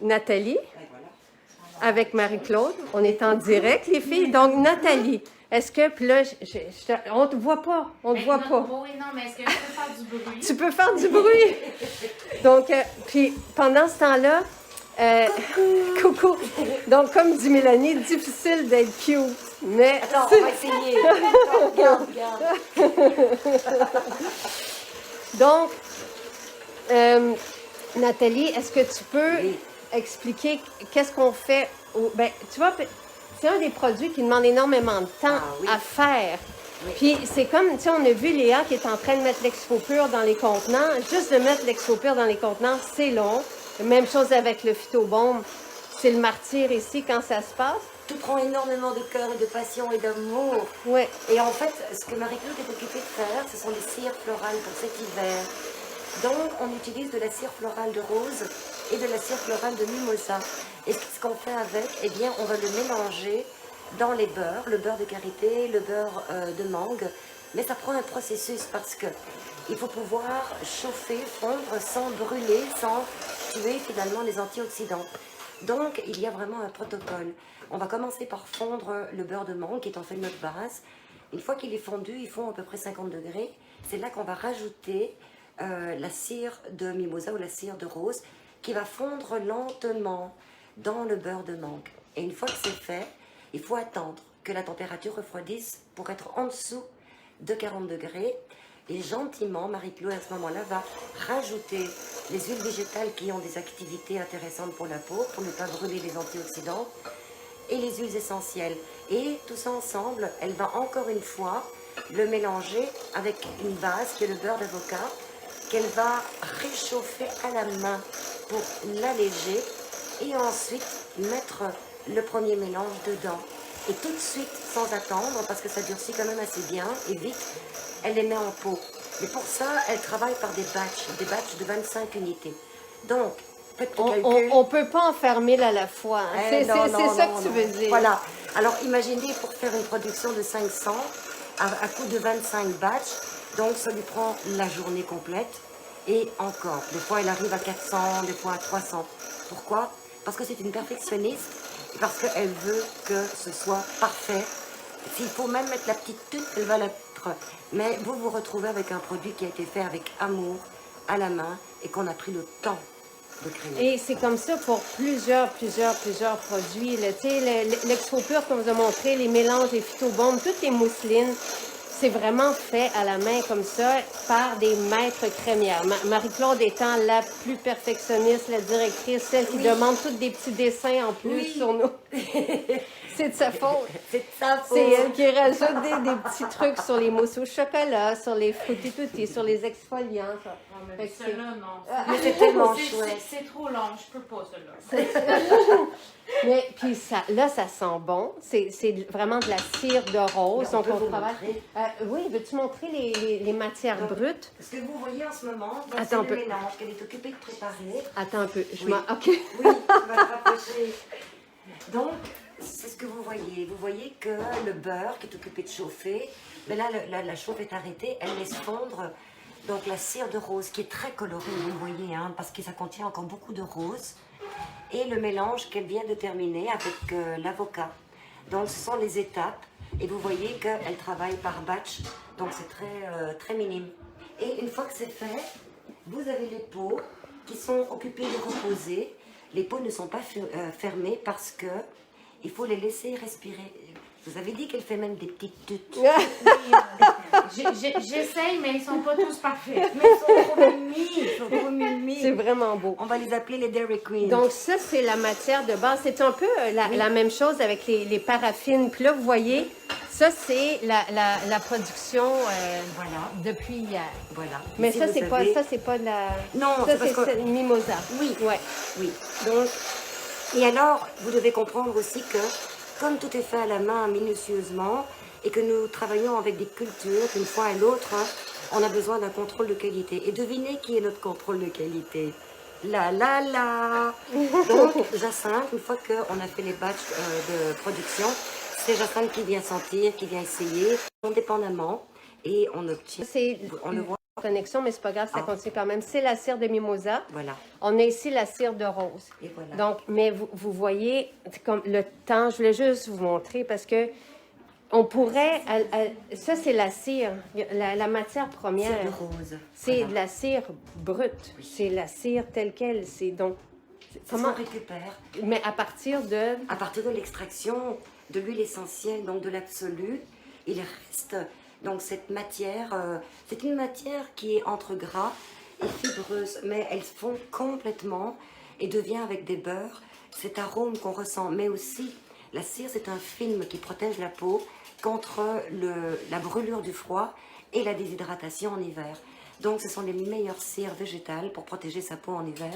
Nathalie, avec Marie-Claude. On est en direct, les filles. Donc, Nathalie, est-ce que, puis là, on te voit pas, on te voit pas. Oui, non, mais est-ce que je peux faire du bruit? Tu peux faire du bruit. Donc, puis pendant ce temps-là, coucou. Donc, comme dit Mélanie, difficile d'être cute, mais... Attends, on va essayer. Regarde, regarde. Donc, Nathalie, est-ce que tu peux expliquer qu'est-ce qu'on fait? Ben, tu vois, c'est un des produits qui demande énormément de temps à faire. Oui. Puis c'est comme, tu sais, on a vu Léa qui est en train de mettre l'exfopure dans les contenants. Juste de mettre l'exfopure dans les contenants, c'est long. Même chose avec le phytobaume. C'est le martyr ici quand ça se passe. Tout prend énormément de cœur et de passion et d'amour. Oui. Et en fait, ce que Marie-Claude est occupée de faire, ce sont des cires florales pour cet hiver. Donc, on utilise de la cire florale de rose et de la cire florale de mimosa. Et ce qu'on fait avec, eh bien, on va le mélanger dans les beurres, le beurre de karité, le beurre de mangue. Mais ça prend un processus parce que il faut pouvoir chauffer, fondre sans brûler, sans tuer finalement les antioxydants. Donc, il y a vraiment un protocole. On va commencer par fondre le beurre de mangue qui est en fait notre base. Une fois qu'il est fondu, il fond à peu près 50 degrés. C'est là qu'on va rajouter la cire de mimosa ou la cire de rose qui va fondre lentement dans le beurre de mangue. Et une fois que c'est fait, il faut attendre que la température refroidisse pour être en dessous de 40 degrés. Et gentiment, Marie-Claude à ce moment-là va rajouter les huiles végétales qui ont des activités intéressantes pour la peau, pour ne pas brûler les antioxydants, et les huiles essentielles. Et tout ça ensemble, elle va encore une fois le mélanger avec une base qui est le beurre d'avocat, qu'elle va réchauffer à la main pour l'alléger, et ensuite mettre le premier mélange dedans. Et tout de suite, sans attendre, parce que ça durcit quand même assez bien et vite, elle les met en pot. Mais pour ça, elle travaille par des batchs de 25 unités. Donc, faites le calcul. On ne peut pas en faire 1000 à la fois. Hein. C'est ça que tu veux dire. Voilà. Alors, imaginez pour faire une production de 500 à coup de 25 batchs. Donc, ça lui prend la journée complète. Et encore, des fois, elle arrive à 400, des fois à 300. Pourquoi? Parce que c'est une perfectionniste. Parce qu'elle veut que ce soit parfait. S'il faut même mettre la petite toute, elle va la mettre. Mais vous vous retrouvez avec un produit qui a été fait avec amour, à la main, et qu'on a pris le temps de créer. Et c'est comme ça pour plusieurs produits. L'exfopure qu'on vous a montré, les mélanges, les phytobombes, toutes les mousselines, c'est vraiment fait à la main comme ça par des maîtres crémières. Marie-Claude étant la plus perfectionniste, la directrice, celle qui demande tous des petits dessins en plus sur nous. C'est de sa faute. C'est de sa faute. C'est elle qui rajoute des petits trucs sur les mousses au chocolat, sur les frutti tutti, sur les exfoliants. Mais celle-là, non. Mais c'est tellement chouette. C'est trop long, je peux pas celle-là. Mais puis ça, là, ça sent bon. C'est vraiment de la cire de rose. On peut on vous travaille. Oui, veux-tu montrer les matières brutes? Ce que vous voyez en ce moment, c'est le mélange qu'elle est occupée de préparer. Attends un peu. OK. Oui, tu vas te rapprocher. Donc, c'est ce que vous voyez. Vous voyez que le beurre qui est occupé de chauffer, mais là, la chauffe est arrêtée, elle laisse fondre donc la cire de rose qui est très colorée, vous voyez, hein, parce que ça contient encore beaucoup de rose. Et le mélange qu'elle vient de terminer avec l'avocat. Donc, ce sont les étapes. Et vous voyez qu'elle travaille par batch. Donc, c'est très minime. Et une fois que c'est fait, vous avez les pots qui sont occupés de reposer. Les pots ne sont pas fermés parce que il faut les laisser respirer. Je vous avais dit qu'elle fait même des petites tutes. J'essaye, mais ils sont pas tous parfaits. Mais ils sont trop mimi. C'est vraiment beau. On va les appeler les Dairy Queen. Donc ça, c'est la matière de base. C'est un peu la même chose avec les paraffines. Puis là, vous voyez, ça, c'est la production depuis hier. Voilà. Mais ici, ça, vous c'est savez- pas de la... Non, ça, c'est parce que... mimosa. Oui, Ouais. oui. Donc, et alors, vous devez comprendre aussi que, comme tout est fait à la main minutieusement, et que nous travaillons avec des cultures d'une fois à l'autre, on a besoin d'un contrôle de qualité. Et devinez qui est notre contrôle de qualité? La. Donc, Jacinthe, une fois qu'on a fait les batchs de production, c'est Jacinthe qui vient sentir, qui vient essayer, indépendamment, et on obtient, on le voit. connexion, mais c'est pas grave, ça continue quand même. C'est la cire de mimosa. Voilà. On a ici la cire de rose. Et voilà. Donc, mais vous voyez, comme le temps, je voulais juste vous montrer parce que on pourrait, ça c'est la cire, la matière première. Cire de rose. C'est Voilà. de la cire brute. C'est la cire telle qu'elle. C'est donc Comment on récupère? Mais à partir de À partir de l'extraction de l'huile essentielle, donc de l'absolu, il reste donc cette matière. C'est une matière qui est entre gras et fibreuse, mais elle fond complètement et devient avec des beurres cet arôme qu'on ressent. Mais aussi, la cire, c'est un film qui protège la peau contre la brûlure du froid et la déshydratation en hiver. Donc, ce sont les meilleures cires végétales pour protéger sa peau en hiver,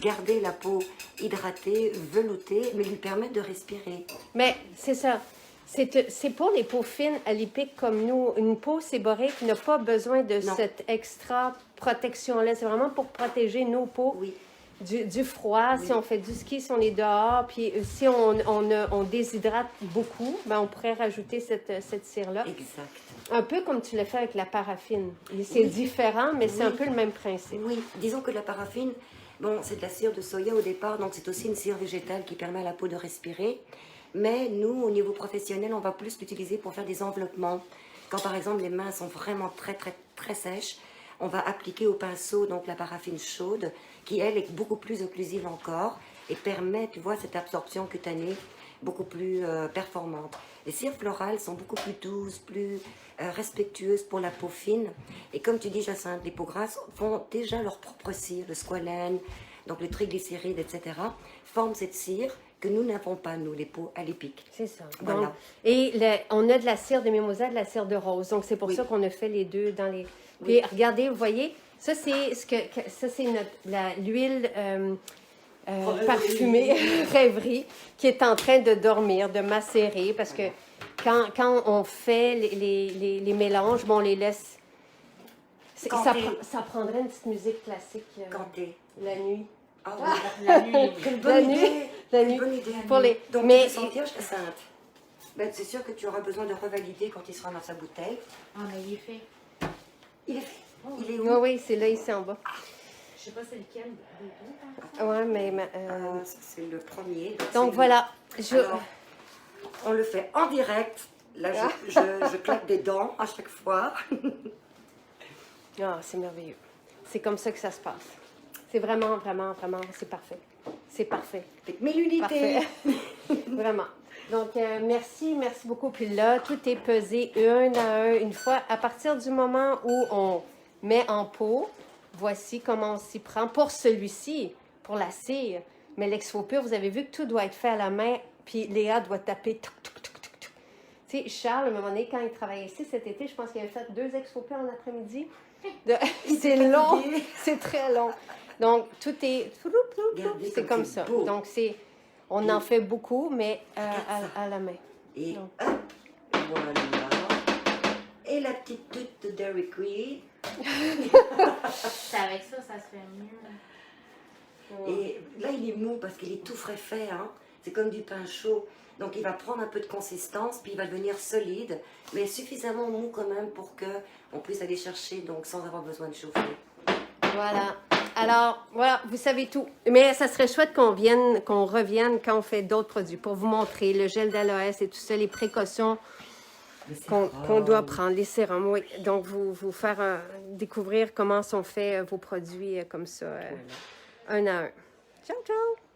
garder la peau hydratée, veloutée, mais lui permettre de respirer. Mais c'est ça. C'est pour les peaux fines, alipiques comme nous. Une peau séborique n'a pas besoin de Non. cette extra protection-là. C'est vraiment pour protéger nos peaux Oui. du froid. Oui. Si on fait du ski, si on est dehors, puis si on déshydrate beaucoup, ben on pourrait rajouter cette cire-là. Exact. Un peu comme tu l'as fait avec la paraffine. C'est différent, mais c'est un Oui. peu le même principe. Oui, disons que la paraffine, bon, c'est de la cire de soya au départ, donc c'est aussi une cire végétale qui permet à la peau de respirer. Mais nous, au niveau professionnel, on va plus l'utiliser pour faire des enveloppements. Quand par exemple les mains sont vraiment très sèches, on va appliquer au pinceau donc la paraffine chaude, qui elle est beaucoup plus occlusive encore et permet, tu vois, cette absorption cutanée beaucoup plus performante. Les cires florales sont beaucoup plus douces, plus respectueuses pour la peau fine. Et comme tu dis, Jacinthe, les peaux grasses font déjà leur propre cire, le squalène, donc le triglycéride, etc., forment cette cire que nous n'avons pas, nous, les peaux alipiques. C'est ça. Voilà. Donc, on a de la cire de mimosa, de la cire de rose. Donc, c'est pour Oui. ça qu'on a fait les deux dans les... Oui. Puis, regardez, vous voyez, ça, c'est l'huile parfumée, rêverie, qui est en train de dormir, de macérer, parce que quand on fait les mélanges, bon, on les laisse... Ça prendrait une petite musique classique Quand t'es... la nuit. Ah oui, La nuit. quelle La bonne nuit. idée! La Quelle nuit. bonne idée. Pour les... Donc, mais, tu veux sentir, Jacinthe? Ben, c'est sûr que tu auras besoin de revalider quand il sera dans sa bouteille. Ah, mais il est fait. Il est fait. Il est où? oui, oui, c'est là, ici en bas. Je sais pas c'est lequel des deux, par contre. Ouais, mais... Ça, c'est le premier. donc, c'est voilà. Alors, on le fait en direct. Là, je claque des dents à chaque fois. Ah, c'est merveilleux. C'est comme ça que ça se passe. C'est vraiment, vraiment, vraiment, c'est parfait. C'est parfait. Avec 1000 unités. Parfait. Vraiment. Donc, merci beaucoup. Puis là, tout est pesé un à un, une fois. À partir du moment où on met en pot, voici comment on s'y prend. Pour celui-ci, pour la cire, mais l'exfo-pur, vous avez vu que tout doit être fait à la main, puis Léa doit taper. Touc, touc, touc, touc, touc. Tu sais, Charles, à un moment donné, quand il travaillait ici cet été, je pense qu'il avait fait 2 exfo-purs en après-midi. C'est long, c'est très long. Donc, tout est... Regardez C'est comme ça. beau. Donc, on en fait beaucoup, mais à la main. Et Donc. hop, voilà. Et la petite toute de Dairy Queen. C'est avec ça, ça se fait mieux. Et là, il est mou parce qu'il est tout frais fait. Hein. C'est comme du pain chaud. Donc, il va prendre un peu de consistance, puis il va devenir solide, mais suffisamment mou quand même pour qu'on puisse aller chercher donc, sans avoir besoin de chauffer. Voilà. Alors, voilà, vous savez tout. Mais ça serait chouette qu'on revienne quand on fait d'autres produits pour vous montrer le gel d'aloès et tout ça, les précautions qu'on doit prendre, les sérums, oui. Donc, vous faire découvrir comment sont faits vos produits comme ça, un à un. Ciao, ciao!